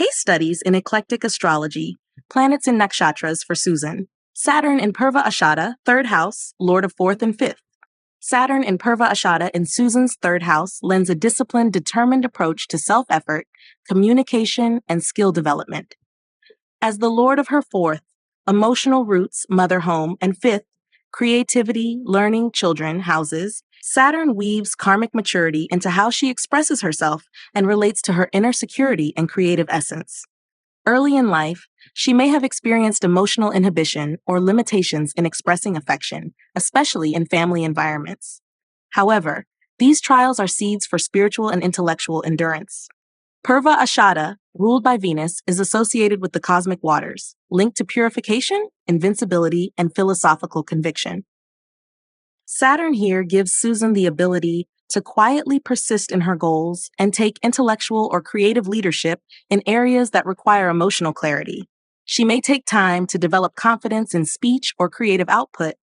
Case studies in eclectic astrology, planets and nakshatras for Susan. Saturn in Purva Ashada, 3rd house, lord of 4th and 5th. Saturn in Purva Ashada in Susan's 3rd house lends a disciplined, determined approach to self-effort, communication, and skill development. As the lord of her 4th, emotional roots, mother home, and 5th, creativity, learning, children, houses, Saturn weaves karmic maturity into how she expresses herself and relates to her inner security and creative essence. Early in life, she may have experienced emotional inhibition or limitations in expressing affection, especially in family environments. However, these trials are seeds for spiritual and intellectual endurance. Purva Ashada, ruled by Venus, is associated with the cosmic waters, linked to purification, invincibility, and philosophical conviction. Saturn here gives Susan the ability to quietly persist in her goals and take intellectual or creative leadership in areas that require emotional clarity. She may take time to develop confidence in speech or creative output,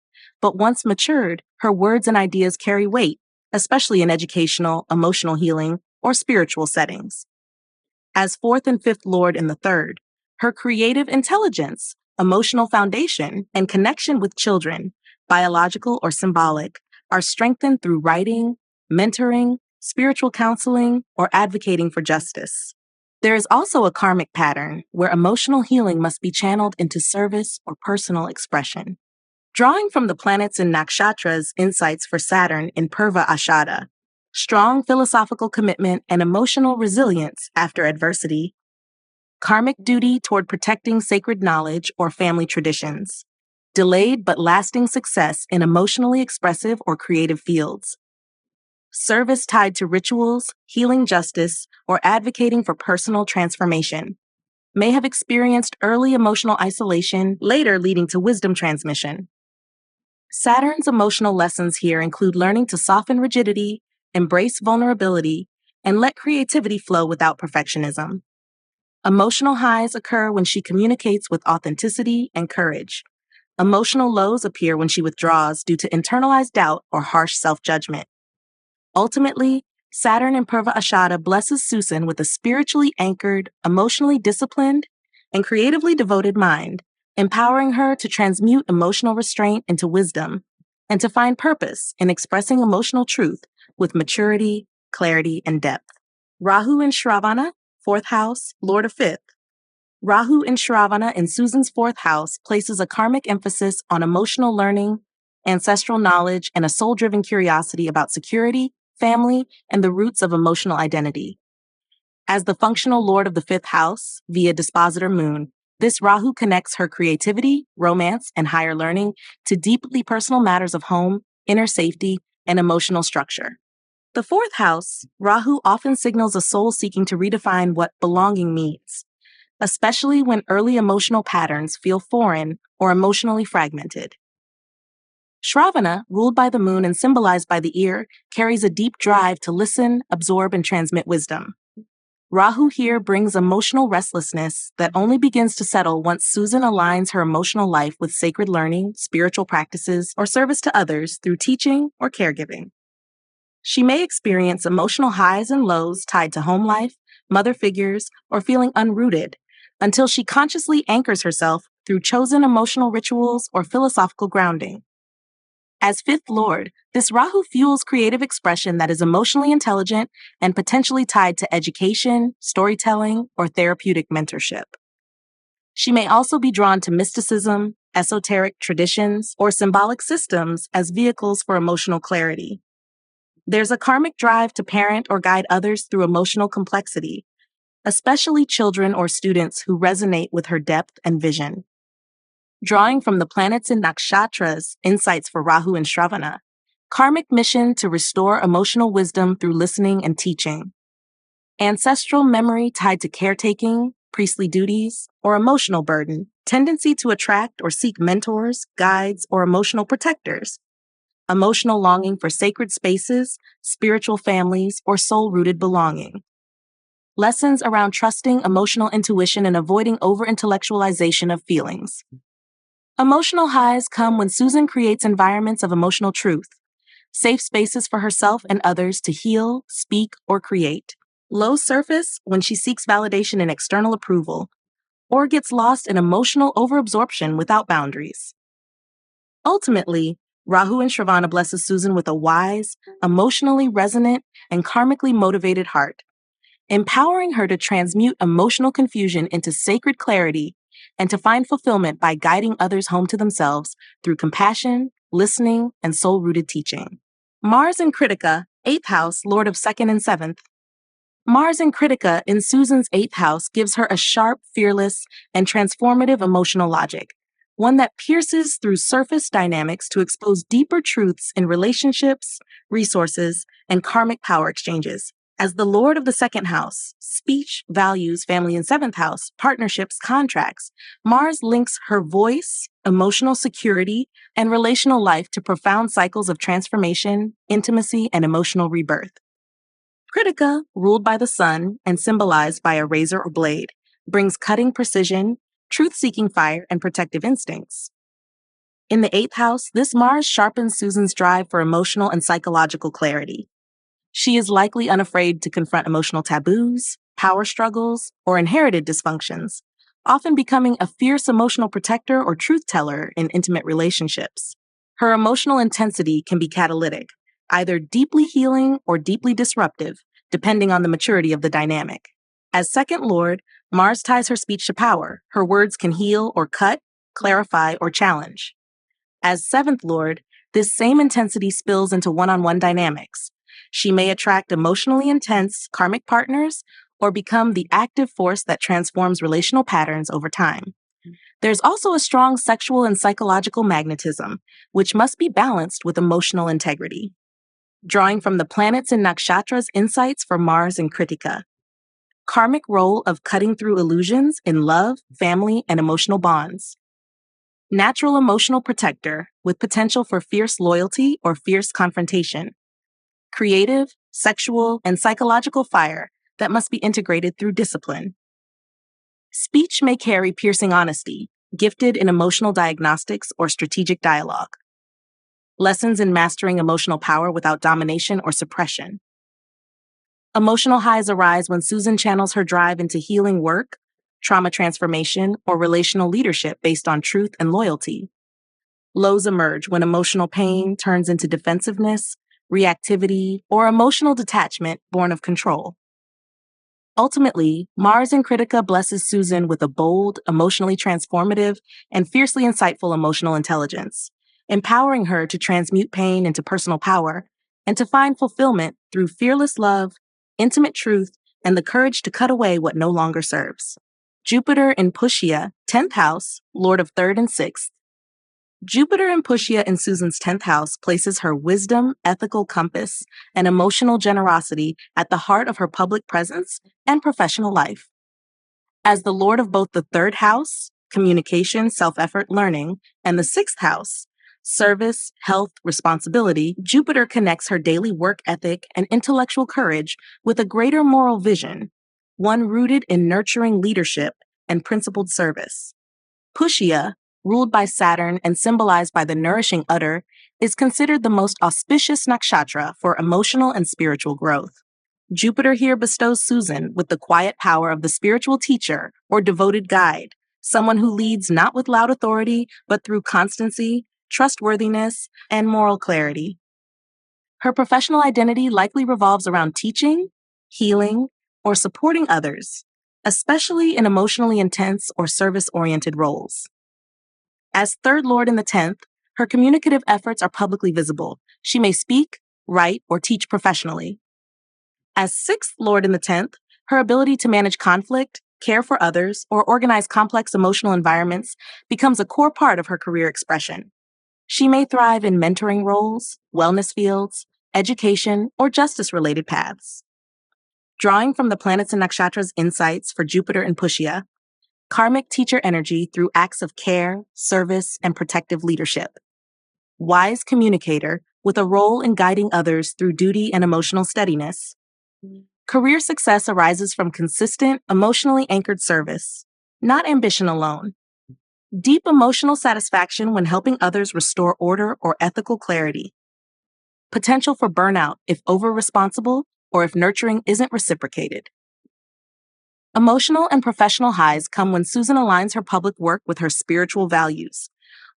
but once matured, her words and ideas carry weight, especially in educational, emotional healing, or spiritual settings. As 4th and 5th lord in the 3rd, her creative intelligence, emotional foundation, and connection with children, biological or symbolic, are strengthened through writing, mentoring, spiritual counseling, or advocating for justice. There is also a karmic pattern where emotional healing must be channeled into service or personal expression. Drawing from the planets and nakshatras insights for Saturn in Purva Ashada, strong philosophical commitment and emotional resilience after adversity, karmic duty toward protecting sacred knowledge or family traditions, delayed but lasting success in emotionally expressive or creative fields, service tied to rituals, healing justice, or advocating for personal transformation, may have experienced early emotional isolation, later leading to wisdom transmission. Saturn's emotional lessons here include learning to soften rigidity, embrace vulnerability, and let creativity flow without perfectionism. Emotional highs occur when she communicates with authenticity and courage. Emotional lows appear when she withdraws due to internalized doubt or harsh self-judgment. Ultimately, Saturn in Purva Ashada blesses Susan with a spiritually anchored, emotionally disciplined, and creatively devoted mind, empowering her to transmute emotional restraint into wisdom and to find purpose in expressing emotional truth with maturity, clarity, and depth. Rahu in Shravana, 4th house, lord of 5th. Rahu in Shravana in Susan's 4th house places a karmic emphasis on emotional learning, ancestral knowledge, and a soul-driven curiosity about security, family, and the roots of emotional identity. As the functional lord of the 5th house, via dispositor moon, this Rahu connects her creativity, romance, and higher learning to deeply personal matters of home, inner safety, and emotional structure. The 4th house, Rahu often signals a soul seeking to redefine what belonging means, especially when early emotional patterns feel foreign or emotionally fragmented. Shravana, ruled by the moon and symbolized by the ear, carries a deep drive to listen, absorb, and transmit wisdom. Rahu here brings emotional restlessness that only begins to settle once Susan aligns her emotional life with sacred learning, spiritual practices, or service to others through teaching or caregiving. She may experience emotional highs and lows tied to home life, mother figures, or feeling unrooted, until she consciously anchors herself through chosen emotional rituals or philosophical grounding. As 5th lord, this Rahu fuels creative expression that is emotionally intelligent and potentially tied to education, storytelling, or therapeutic mentorship. She may also be drawn to mysticism, esoteric traditions, or symbolic systems as vehicles for emotional clarity. There's a karmic drive to parent or guide others through emotional complexity, especially children or students who resonate with her depth and vision. Drawing from the planets and nakshatras insights for Rahu and Shravana, karmic mission to restore emotional wisdom through listening and teaching. Ancestral memory tied to caretaking, priestly duties, or emotional burden, tendency to attract or seek mentors, guides, or emotional protectors. Emotional longing for sacred spaces, spiritual families, or soul-rooted belonging. Lessons around trusting emotional intuition and avoiding over-intellectualization of feelings. Emotional highs come when Susan creates environments of emotional truth, safe spaces for herself and others to heal, speak, or create. Low surface when she seeks validation and external approval, or gets lost in emotional overabsorption without boundaries. Ultimately, Rahu and Shravana blesses Susan with a wise, emotionally resonant, and karmically motivated heart, empowering her to transmute emotional confusion into sacred clarity and to find fulfillment by guiding others home to themselves through compassion, listening, and soul-rooted teaching. Mars in Kritika, 8th house, Lord of 2nd and 7th. Mars in Kritika in Susan's 8th house gives her a sharp, fearless, and transformative emotional logic, one that pierces through surface dynamics to expose deeper truths in relationships, resources, and karmic power exchanges. As the Lord of the 2nd house, speech, values, family, and 7th house, partnerships, contracts, Mars links her voice, emotional security, and relational life to profound cycles of transformation, intimacy, and emotional rebirth. Kritika, ruled by the sun and symbolized by a razor or blade, brings cutting precision, truth-seeking fire, and protective instincts. In the 8th house, this Mars sharpens Susan's drive for emotional and psychological clarity. She is likely unafraid to confront emotional taboos, power struggles, or inherited dysfunctions, often becoming a fierce emotional protector or truth teller in intimate relationships. Her emotional intensity can be catalytic, either deeply healing or deeply disruptive, depending on the maturity of the dynamic. As second lord, Mars ties her speech to power. Her words can heal or cut, clarify or challenge. As seventh lord, this same intensity spills into one-on-one dynamics. She may attract emotionally intense karmic partners or become the active force that transforms relational patterns over time. There's also a strong sexual and psychological magnetism, which must be balanced with emotional integrity. Drawing from the planets and Nakshatras insights for Mars and Kritika. Karmic role of cutting through illusions in love, family, and emotional bonds. Natural emotional protector with potential for fierce loyalty or fierce confrontation. Creative, sexual, and psychological fire that must be integrated through discipline. Speech may carry piercing honesty, gifted in emotional diagnostics or strategic dialogue. Lessons in mastering emotional power without domination or suppression. Emotional highs arise when Susan channels her drive into healing work, trauma transformation, or relational leadership based on truth and loyalty. Lows emerge when emotional pain turns into defensiveness, reactivity, or emotional detachment born of control. Ultimately, Mars in Kritika blesses Susan with a bold, emotionally transformative, and fiercely insightful emotional intelligence, empowering her to transmute pain into personal power and to find fulfillment through fearless love, intimate truth, and the courage to cut away what no longer serves. Jupiter in Pushya, 10th house, Lord of 3rd and 6th. Jupiter in Pushya in Susan's 10th house places her wisdom, ethical compass, and emotional generosity at the heart of her public presence and professional life. As the Lord of both the 3rd house, communication, self-effort, learning, and the 6th house, service, health, responsibility, Jupiter connects her daily work ethic and intellectual courage with a greater moral vision, one rooted in nurturing leadership and principled service. Pushya, ruled by Saturn and symbolized by the nourishing udder, is considered the most auspicious nakshatra for emotional and spiritual growth. Jupiter here bestows Susan with the quiet power of the spiritual teacher or devoted guide, someone who leads not with loud authority, but through constancy, trustworthiness, and moral clarity. Her professional identity likely revolves around teaching, healing, or supporting others, especially in emotionally intense or service-oriented roles. As third lord in the 10th, her communicative efforts are publicly visible. She may speak, write, or teach professionally. As sixth lord in the 10th, her ability to manage conflict, care for others, or organize complex emotional environments becomes a core part of her career expression. She may thrive in mentoring roles, wellness fields, education, or justice-related paths. Drawing from the planets and nakshatras insights for Jupiter and Pushya, karmic teacher energy through acts of care, service, and protective leadership. Wise communicator with a role in guiding others through duty and emotional steadiness. Career success arises from consistent, emotionally anchored service, not ambition alone. Deep emotional satisfaction when helping others restore order or ethical clarity. Potential for burnout if over-responsible or if nurturing isn't reciprocated. Emotional and professional highs come when Susan aligns her public work with her spiritual values,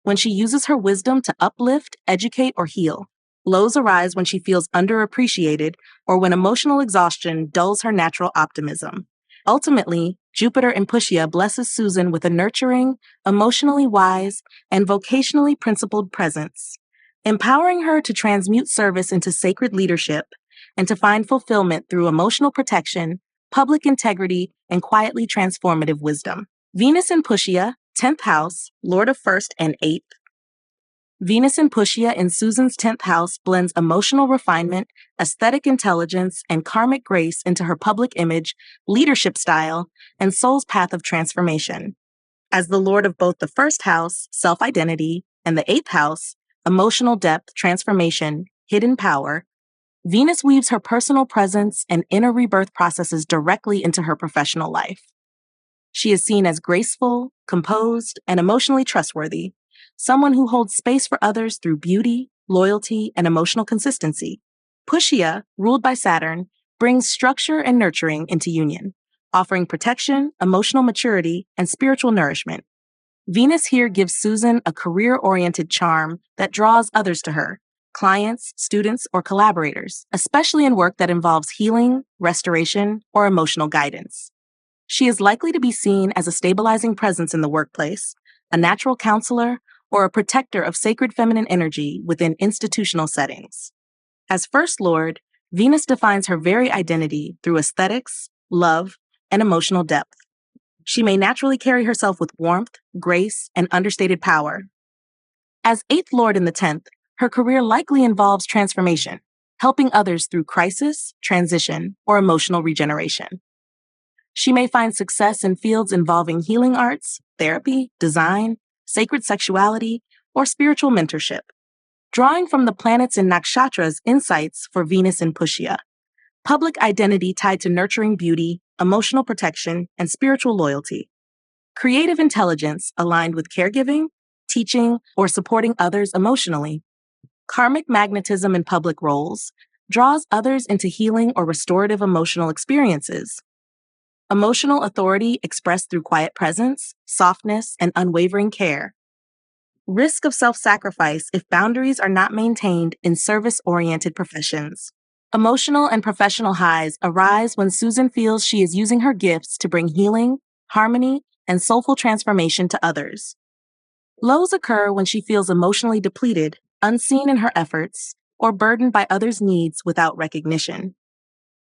when she uses her wisdom to uplift, educate, or heal. Lows arise when she feels underappreciated or when emotional exhaustion dulls her natural optimism. Ultimately, Jupiter in Pushya blesses Susan with a nurturing, emotionally wise, and vocationally principled presence, empowering her to transmute service into sacred leadership and to find fulfillment through emotional protection, public integrity, and quietly transformative wisdom. Venus in Pushya, 10th house, Lord of 1st and 8th. Venus in Pushya in Susan's 10th house blends emotional refinement, aesthetic intelligence, and karmic grace into her public image, leadership style, and soul's path of transformation. As the Lord of both the 1st house, self-identity, and the 8th house, emotional depth, transformation, hidden power, Venus weaves her personal presence and inner rebirth processes directly into her professional life. She is seen as graceful, composed, and emotionally trustworthy, someone who holds space for others through beauty, loyalty, and emotional consistency. Pushya, ruled by Saturn, brings structure and nurturing into union, offering protection, emotional maturity, and spiritual nourishment. Venus here gives Susan a career-oriented charm that draws others to her, clients, students, or collaborators, especially in work that involves healing, restoration, or emotional guidance. She is likely to be seen as a stabilizing presence in the workplace, a natural counselor, or a protector of sacred feminine energy within institutional settings. As First Lord, Venus defines her very identity through aesthetics, love, and emotional depth. She may naturally carry herself with warmth, grace, and understated power. As 8th Lord in the 10th, her career likely involves transformation, helping others through crisis, transition, or emotional regeneration. She may find success in fields involving healing arts, therapy, design, sacred sexuality, or spiritual mentorship. Drawing from the planets in Nakshatras insights for Venus in Pushya, public identity tied to nurturing beauty, emotional protection, and spiritual loyalty. Creative intelligence aligned with caregiving, teaching, or supporting others emotionally. Karmic magnetism in public roles draws others into healing or restorative emotional experiences. Emotional authority expressed through quiet presence, softness, and unwavering care. Risk of self-sacrifice if boundaries are not maintained in service-oriented professions. Emotional and professional highs arise when Susan feels she is using her gifts to bring healing, harmony, and soulful transformation to others. Lows occur when she feels emotionally depleted, unseen in her efforts, or burdened by others' needs without recognition.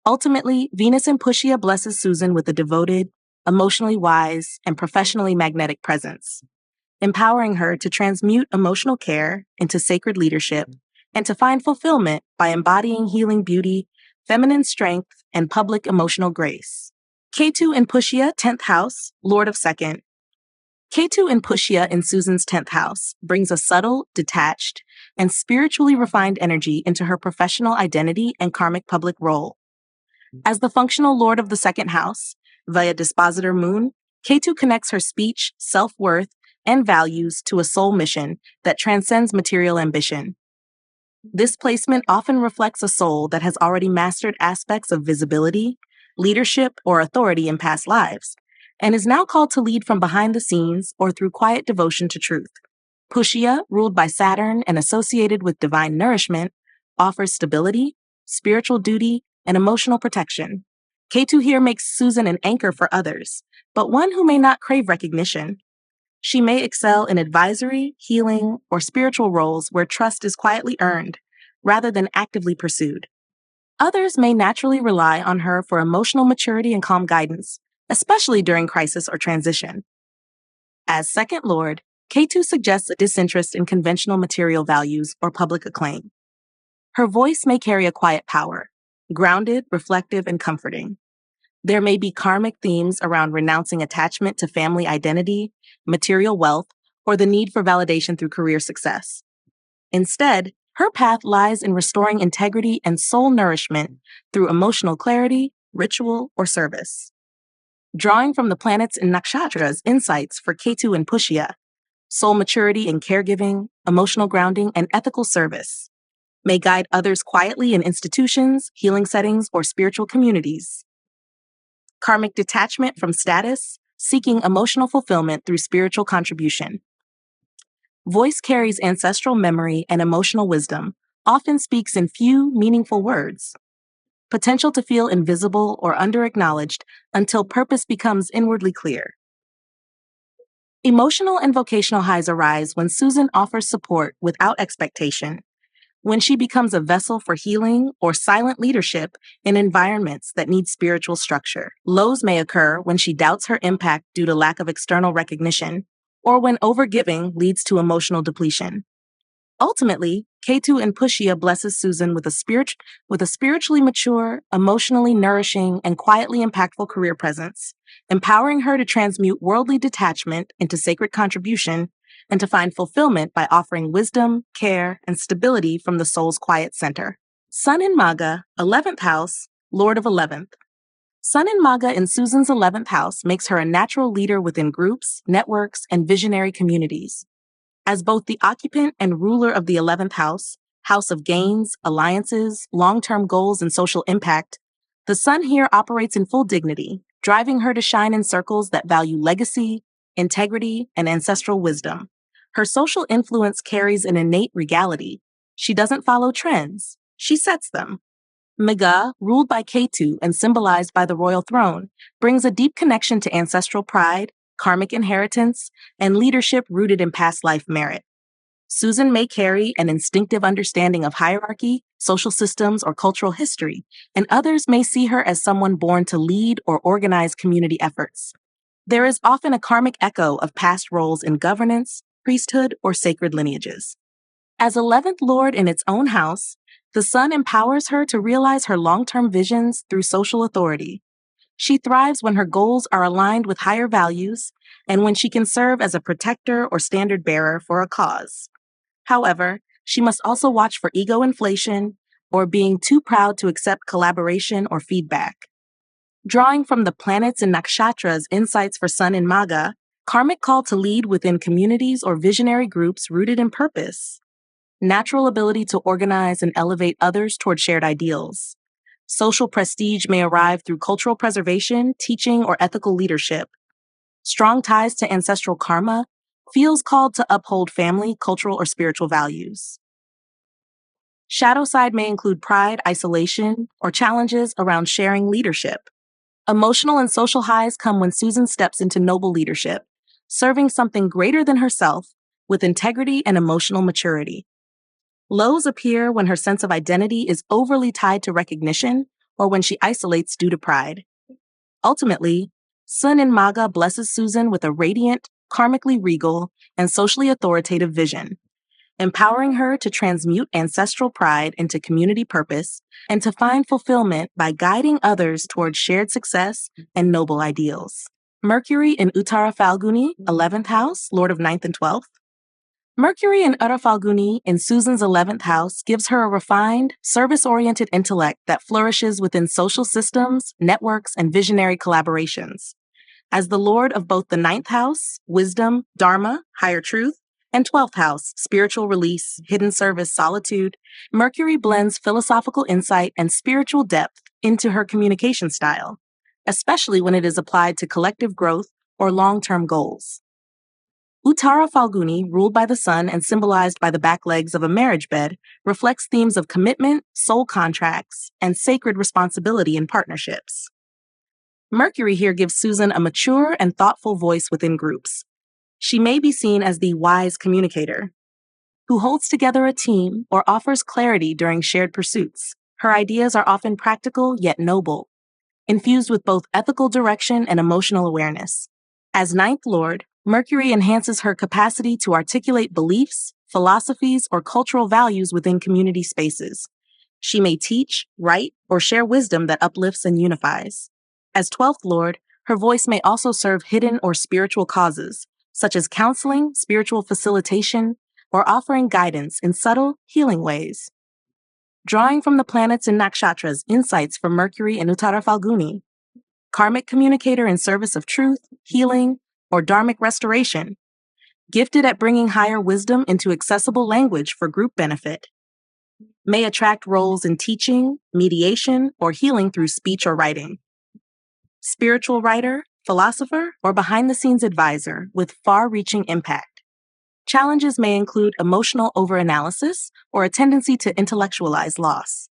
Ultimately, Venus in Pushya blesses Susan with a devoted, emotionally wise, and professionally magnetic presence, empowering her to transmute emotional care into sacred leadership and to find fulfillment by embodying healing beauty, feminine strength, and public emotional grace. Ketu in Pushya, 10th house, Lord of 2nd. Ketu in Pushya in Susan's 10th house brings a subtle, detached, and spiritually refined energy into her professional identity and karmic public role. As the functional lord of the 2nd house, via dispositor moon, Ketu connects her speech, self-worth, and values to a soul mission that transcends material ambition. This placement often reflects a soul that has already mastered aspects of visibility, leadership, or authority in past lives, and is now called to lead from behind the scenes or through quiet devotion to truth. Pushya, ruled by Saturn and associated with divine nourishment, offers stability, spiritual duty, and emotional protection. Ketu here makes Susan an anchor for others, but one who may not crave recognition. She may excel in advisory, healing, or spiritual roles where trust is quietly earned, rather than actively pursued. Others may naturally rely on her for emotional maturity and calm guidance, especially during crisis or transition. As second lord, Ketu suggests a disinterest in conventional material values or public acclaim. Her voice may carry a quiet power, grounded, reflective, and comforting. There may be karmic themes around renouncing attachment to family identity, material wealth, or the need for validation through career success. Instead, her path lies in restoring integrity and soul nourishment through emotional clarity, ritual, or service. Drawing from the planets in Nakshatras insights for Ketu and Pushya, soul maturity in caregiving, emotional grounding, and ethical service. may guide others quietly in institutions, healing settings, or spiritual communities. Karmic detachment from status, seeking emotional fulfillment through spiritual contribution. Voice carries ancestral memory and emotional wisdom, often speaks in few, meaningful words. Potential to feel invisible or under-acknowledged until purpose becomes inwardly clear. Emotional and vocational highs arise when Susan offers support without expectation, when she becomes a vessel for healing or silent leadership in environments that need spiritual structure. Lows may occur when she doubts her impact due to lack of external recognition, or when overgiving leads to emotional depletion. Ultimately, Ketu and Pushya blesses Susan with a spiritually mature, emotionally nourishing, and quietly impactful career presence, empowering her to transmute worldly detachment into sacred contribution and to find fulfillment by offering wisdom, care, and stability from the soul's quiet center. Sun in Maga, 11th house, Lord of 11th. Sun in Maga in Susan's 11th house makes her a natural leader within groups, networks, and visionary communities. As both the occupant and ruler of the 11th house, house of gains, alliances, long-term goals, and social impact, the sun here operates in full dignity, driving her to shine in circles that value legacy, integrity, and ancestral wisdom. Her social influence carries an innate regality. She doesn't follow trends, she sets them. Mega, ruled by Ketu and symbolized by the royal throne, brings a deep connection to ancestral pride, karmic inheritance, and leadership rooted in past life merit. Susan may carry an instinctive understanding of hierarchy, social systems, or cultural history, and others may see her as someone born to lead or organize community efforts. There is often a karmic echo of past roles in governance, priesthood, or sacred lineages. As 11th Lord in its own house, the sun empowers her to realize her long-term visions through social authority. She thrives when her goals are aligned with higher values and when she can serve as a protector or standard bearer for a cause. However, she must also watch for ego inflation or being too proud to accept collaboration or feedback. Drawing from the planets and Nakshatras insights for Sun in Maga, karmic call to lead within communities or visionary groups rooted in purpose. Natural ability to organize and elevate others toward shared ideals. Social prestige may arrive through cultural preservation, teaching, or ethical leadership. Strong ties to ancestral karma, feels called to uphold family, cultural, or spiritual values. Shadow side may include pride, isolation, or challenges around sharing leadership. Emotional and social highs come when Susan steps into noble leadership, serving something greater than herself with integrity and emotional maturity. Lows appear when her sense of identity is overly tied to recognition or when she isolates due to pride. Ultimately, Sun in Maga blesses Susan with a radiant, karmically regal, and socially authoritative vision, empowering her to transmute ancestral pride into community purpose and to find fulfillment by guiding others towards shared success and noble ideals. Mercury in Uttara Falguni, 11th house, Lord of 9th and 12th. Mercury in Uttara Falguni in Susan's 11th house gives her a refined, service-oriented intellect that flourishes within social systems, networks, and visionary collaborations. As the lord of both the 9th house, wisdom, dharma, higher truth, and 12th house, spiritual release, hidden service, solitude, Mercury blends philosophical insight and spiritual depth into her communication style, especially when it is applied to collective growth or long-term goals. Uttara Falguni, ruled by the sun and symbolized by the back legs of a marriage bed, reflects themes of commitment, soul contracts, and sacred responsibility in partnerships. Mercury here gives Susan a mature and thoughtful voice within groups. She may be seen as the wise communicator, who holds together a team or offers clarity during shared pursuits. Her ideas are often practical yet noble, infused with both ethical direction and emotional awareness. As 9th Lord, Mercury enhances her capacity to articulate beliefs, philosophies, or cultural values within community spaces. She may teach, write, or share wisdom that uplifts and unifies. As 12th Lord, her voice may also serve hidden or spiritual causes, such as counseling, spiritual facilitation, or offering guidance in subtle, healing ways. Drawing from the planets and Nakshatras insights from Mercury and Uttara Falguni, karmic communicator in service of truth, healing, or dharmic restoration, gifted at bringing higher wisdom into accessible language for group benefit. may attract roles in teaching, mediation, or healing through speech or writing. Spiritual writer, philosopher, or behind-the-scenes advisor with far-reaching impact. Challenges may include emotional overanalysis or a tendency to intellectualize loss.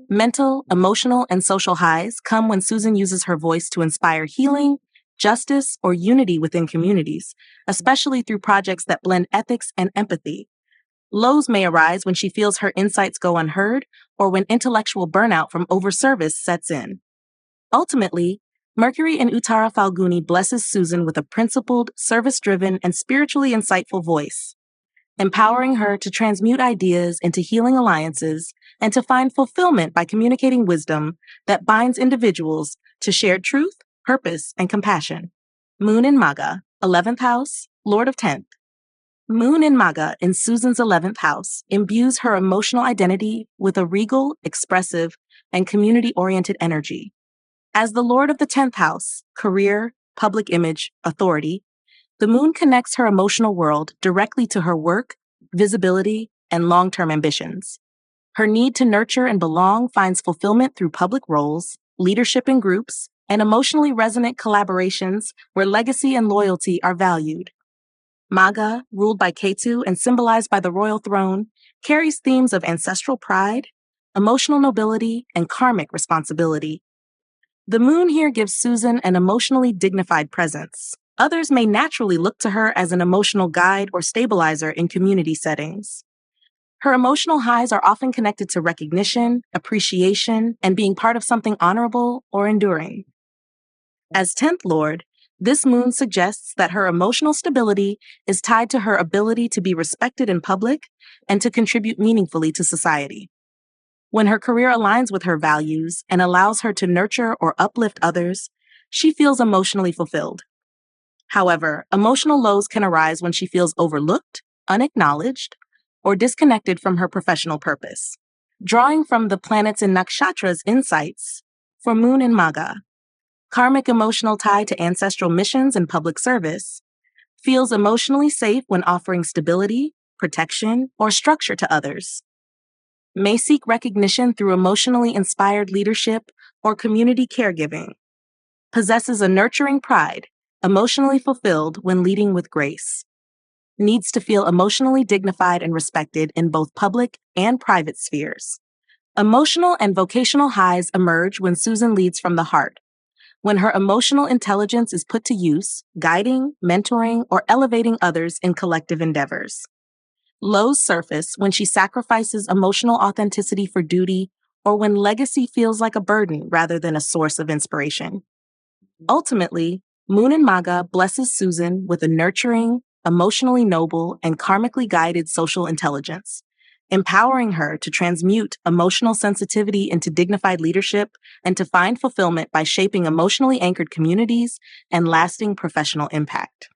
Mental, emotional, and social highs come when Susan uses her voice to inspire healing, justice, or unity within communities, especially through projects that blend ethics and empathy. Lows may arise when she feels her insights go unheard or when intellectual burnout from overservice sets in. Ultimately, Mercury in Uttara Falguni blesses Susan with a principled, service-driven, and spiritually insightful voice, empowering her to transmute ideas into healing alliances and to find fulfillment by communicating wisdom that binds individuals to shared truth, purpose, and compassion. Moon in Maga, 11th house, Lord of 10th. Moon in Maga in Susan's 11th house imbues her emotional identity with a regal, expressive, and community-oriented energy. As the Lord of the 10th house, career, public image, authority, the moon connects her emotional world directly to her work, visibility, and long-term ambitions. Her need to nurture and belong finds fulfillment through public roles, leadership in groups, and emotionally resonant collaborations where legacy and loyalty are valued. Maga, ruled by Ketu and symbolized by the royal throne, carries themes of ancestral pride, emotional nobility, and karmic responsibility. The moon here gives Susan an emotionally dignified presence. Others may naturally look to her as an emotional guide or stabilizer in community settings. Her emotional highs are often connected to recognition, appreciation, and being part of something honorable or enduring. As 10th Lord, this moon suggests that her emotional stability is tied to her ability to be respected in public and to contribute meaningfully to society. When her career aligns with her values and allows her to nurture or uplift others, she feels emotionally fulfilled. However, emotional lows can arise when she feels overlooked, unacknowledged, or disconnected from her professional purpose. Drawing from the planets in Nakshatras insights, for Moon in Maga, karmic emotional tie to ancestral missions and public service, feels emotionally safe when offering stability, protection, or structure to others. May seek recognition through emotionally inspired leadership or community caregiving. Possesses a nurturing pride, emotionally fulfilled when leading with grace. Needs to feel emotionally dignified and respected in both public and private spheres. Emotional and vocational highs emerge when Susan leads from the heart, when her emotional intelligence is put to use, guiding, mentoring, or elevating others in collective endeavors. Lows surface when she sacrifices emotional authenticity for duty or when legacy feels like a burden rather than a source of inspiration. Ultimately, Moon in Maga blesses Susan with a nurturing, emotionally noble, and karmically guided social intelligence, empowering her to transmute emotional sensitivity into dignified leadership and to find fulfillment by shaping emotionally anchored communities and lasting professional impact.